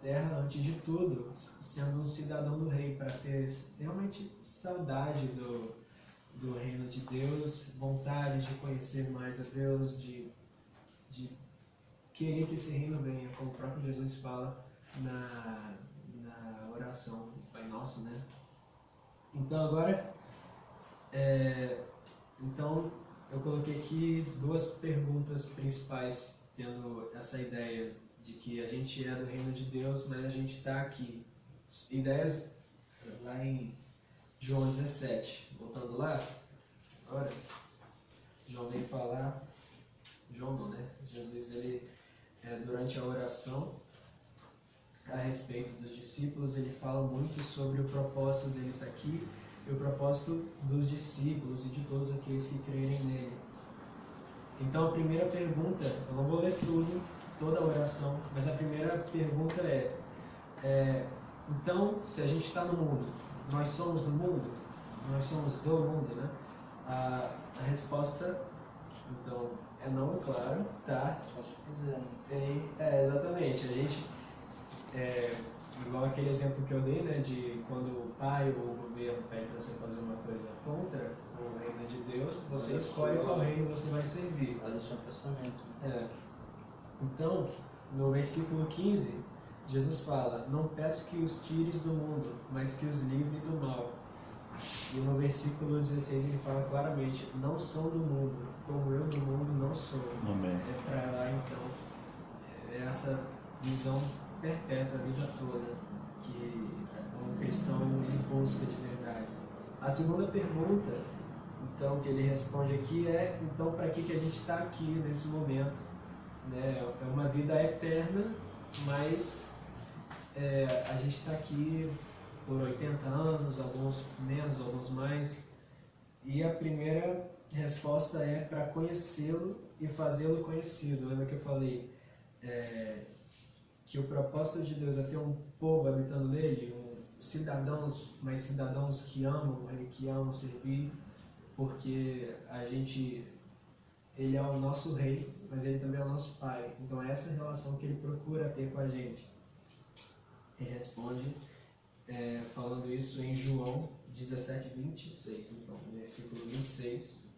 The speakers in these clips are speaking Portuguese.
terra antes de tudo, sendo um cidadão do rei, para ter realmente saudade do reino de Deus, vontade de conhecer mais a Deus, de querer que esse reino venha, como o próprio Jesus fala na oração do Pai Nosso, né? Então agora, então eu coloquei aqui duas perguntas principais, tendo essa ideia de que a gente é do reino de Deus, mas a gente está aqui. Ideias lá em João 17, voltando lá, agora, João vem falar, João não, né? Jesus, ele, durante a oração, a respeito dos discípulos, ele fala muito sobre o propósito dele estar aqui e o propósito dos discípulos e de todos aqueles que crerem nele. Então a primeira pergunta, eu não vou ler tudo, toda a oração, mas a primeira pergunta então, se a gente está no mundo, nós somos do mundo? Nós somos do mundo, né? A resposta, então, é não, claro, tá? Só se quiser, né? Exatamente. A gente, igual aquele exemplo que eu dei, né, de quando o pai ou o governo pede para você fazer uma coisa contra o reino de Deus, você escolhe qual reino você vai servir. Olha o seu pensamento. Então, no versículo 15, Jesus fala: não peço que os tires do mundo, mas que os livre do mal. E no versículo 16 ele fala claramente: não são do mundo, como eu do mundo não sou. Amém. É para lá, então, essa visão perpétua a vida toda que um cristão ele busca de verdade. A segunda pergunta, então, que ele responde aqui é: então, para que a gente está aqui nesse momento? Né? É uma vida eterna, mas a gente está aqui por 80 anos, alguns menos, alguns mais. E a primeira resposta é para conhecê-lo e fazê-lo conhecido. Lembra que eu falei que o propósito de Deus é ter um povo habitando nele, cidadãos, mas cidadãos que amam, que amam servir, porque ele é o nosso rei, mas ele também é o nosso pai. Então é essa relação que ele procura ter com a gente. Ele responde falando isso em João 17, 26. Então, no versículo 26,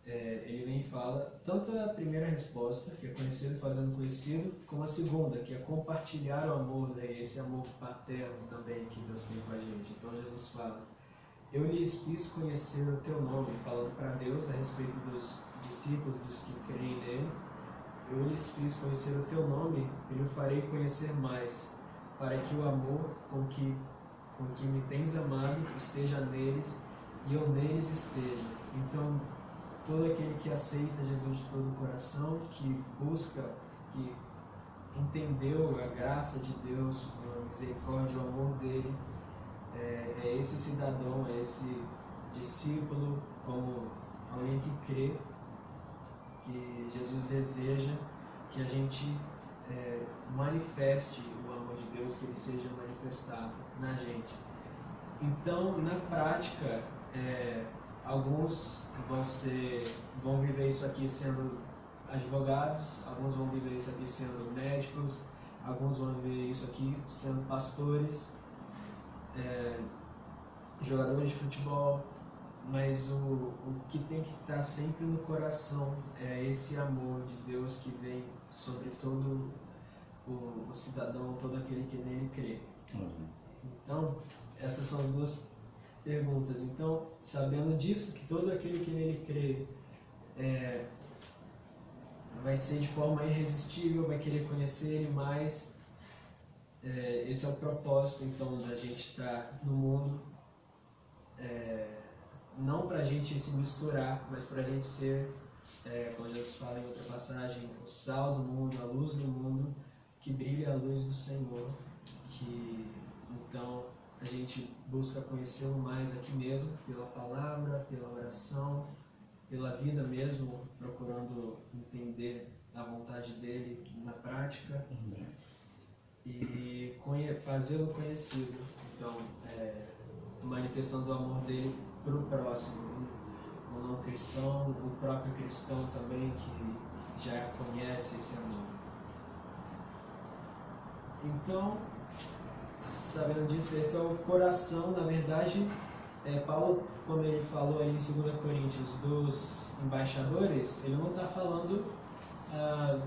ele vem e fala tanto a primeira resposta, que é conhecido e fazendo conhecido, como a segunda, que é compartilhar o amor do rei, esse amor paterno também que Deus tem com a gente. Então Jesus fala: eu lhes fiz conhecer o teu nome, falando para Deus a respeito dos discípulos, dos que creem nele. Eu lhes fiz conhecer o teu nome e lhe farei conhecer mais, para que o amor com que me tens amado esteja neles e eu neles esteja. Então, todo aquele que aceita Jesus de todo o coração, que busca, que entendeu a graça de Deus, a misericórdia, o amor dele, é esse cidadão, é esse discípulo, como alguém que crê que Jesus deseja que a gente manifeste o amor de Deus, que ele seja manifestado na gente. Então, na prática, alguns vão viver isso aqui sendo advogados, alguns vão viver isso aqui sendo médicos, alguns vão viver isso aqui sendo pastores, jogadores de futebol, mas o que tem que estar sempre no coração é esse amor de Deus que vem sobre todo o cidadão, todo aquele que nele crê. Então, essas são as duas perguntas. Então, sabendo disso, que todo aquele que nele crê vai ser de forma irresistível, vai querer conhecer ele mais. Esse é o propósito, então, da gente estar no mundo. Não para a gente se misturar, mas para a gente ser, como Jesus fala em outra passagem, o sal do mundo, a luz do mundo, que brilha a luz do Senhor. Então, a gente busca conhecê-lo mais aqui mesmo, pela palavra, pela oração, pela vida mesmo, procurando entender a vontade dele na prática e fazê-lo conhecido. Então, manifestando o amor dele para o próximo, o não cristão, o próprio cristão também, que já conhece esse amor. Então, sabendo disso, esse é o coração, na verdade, Paulo, como ele falou ali em 2 Coríntios, dos embaixadores, ele não está falando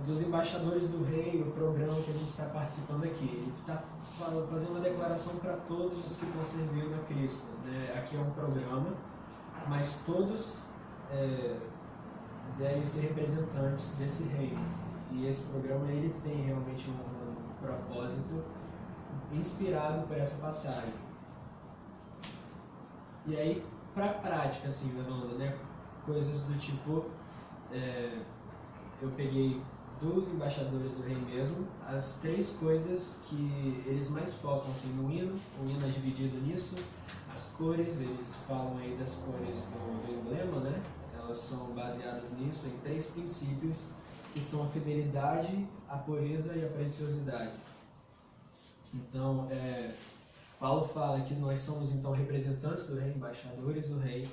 dos embaixadores do rei, o programa que a gente está participando aqui. Ele está fazendo uma declaração para todos os que estão servindo a Cristo, né? Aqui é um programa, mas todos devem ser representantes desse reino. E esse programa ele tem realmente um propósito inspirado por essa passagem. E aí, para a prática, assim, levando, né, coisas do tipo, eu peguei dos embaixadores do rei mesmo, as 3 coisas que eles mais focam, assim, no hino. O hino é dividido nisso, as cores, eles falam aí das cores do emblema, né? Elas são baseadas nisso, em 3 princípios, que são a fidelidade, a pureza e a preciosidade. Então, Paulo fala que nós somos então representantes do rei, embaixadores do rei,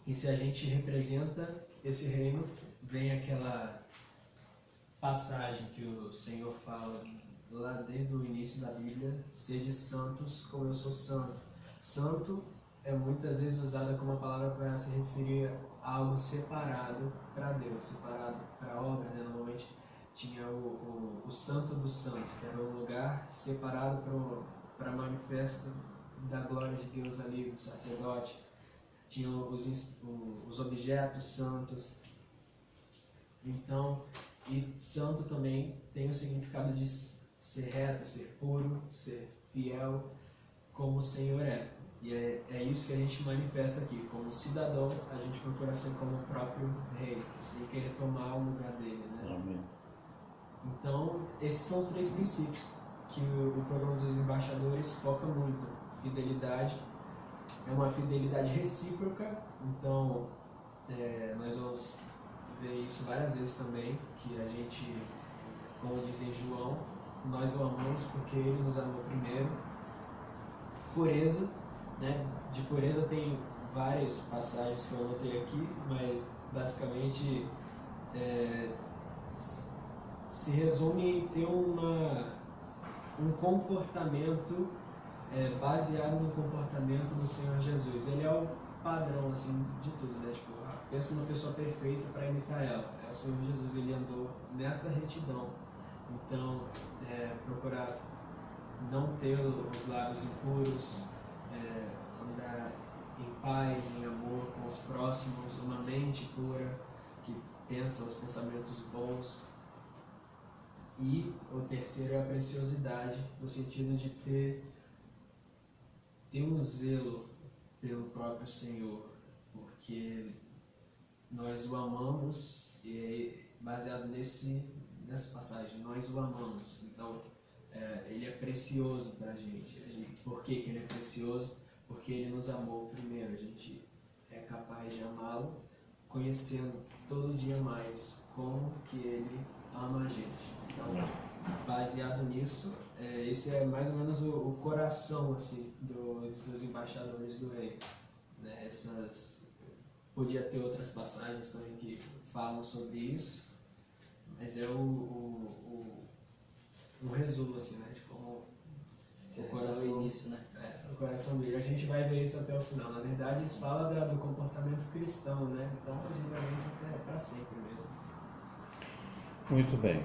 e se a gente representa esse reino, vem aquela passagem que o Senhor fala lá desde o início da Bíblia: sede santos como eu sou santo. Santo é muitas vezes usada como uma palavra para se referir a algo separado para Deus, separado para a obra, né? Normalmente tinha o Santo dos Santos, que era um lugar separado para manifesto da glória de Deus ali, do sacerdote. Tinha os objetos santos. Então, e santo também tem o significado de ser reto, ser puro, ser fiel, como o Senhor é. E é isso que a gente manifesta aqui. Como cidadão, a gente procura ser como o próprio rei, sem querer tomar o lugar dele, né? Amém. Então, esses são os 3 princípios que o programa dos embaixadores foca muito. Fidelidade, é uma fidelidade recíproca. Então, nós vamos ver isso várias vezes também, que a gente, como diz em João, nós o amamos porque ele nos amou primeiro. Pureza, né? De pureza tem várias passagens que eu anotei aqui, mas basicamente se resume em ter um comportamento baseado no comportamento do Senhor Jesus. Ele é o padrão, assim, de tudo, né? Tipo, pensa numa pessoa perfeita para imitar ela. É o Senhor Jesus, ele andou nessa retidão. Então, procurar não ter os lábios impuros, andar em paz, em amor com os próximos, uma mente pura, que pensa os pensamentos bons. E o terceiro é a preciosidade, no sentido de ter um zelo pelo próprio Senhor, porque nós o amamos, e baseado nessa passagem, nós o amamos. Então, ele é precioso para a gente. Por que ele é precioso? Porque ele nos amou primeiro. A gente é capaz de amá-lo, conhecendo todo dia mais como que ele ama a gente. Então, baseado nisso, esse é mais ou menos o coração, assim, dos embaixadores do rei, né? Podia ter outras passagens também que falam sobre isso, mas é um resumo, assim, né, de como o coração, o início, né? O coração dele. A gente vai ver isso até o final. Na verdade, isso fala do comportamento cristão, né? Então a gente vai ver isso até para sempre mesmo. Muito bem.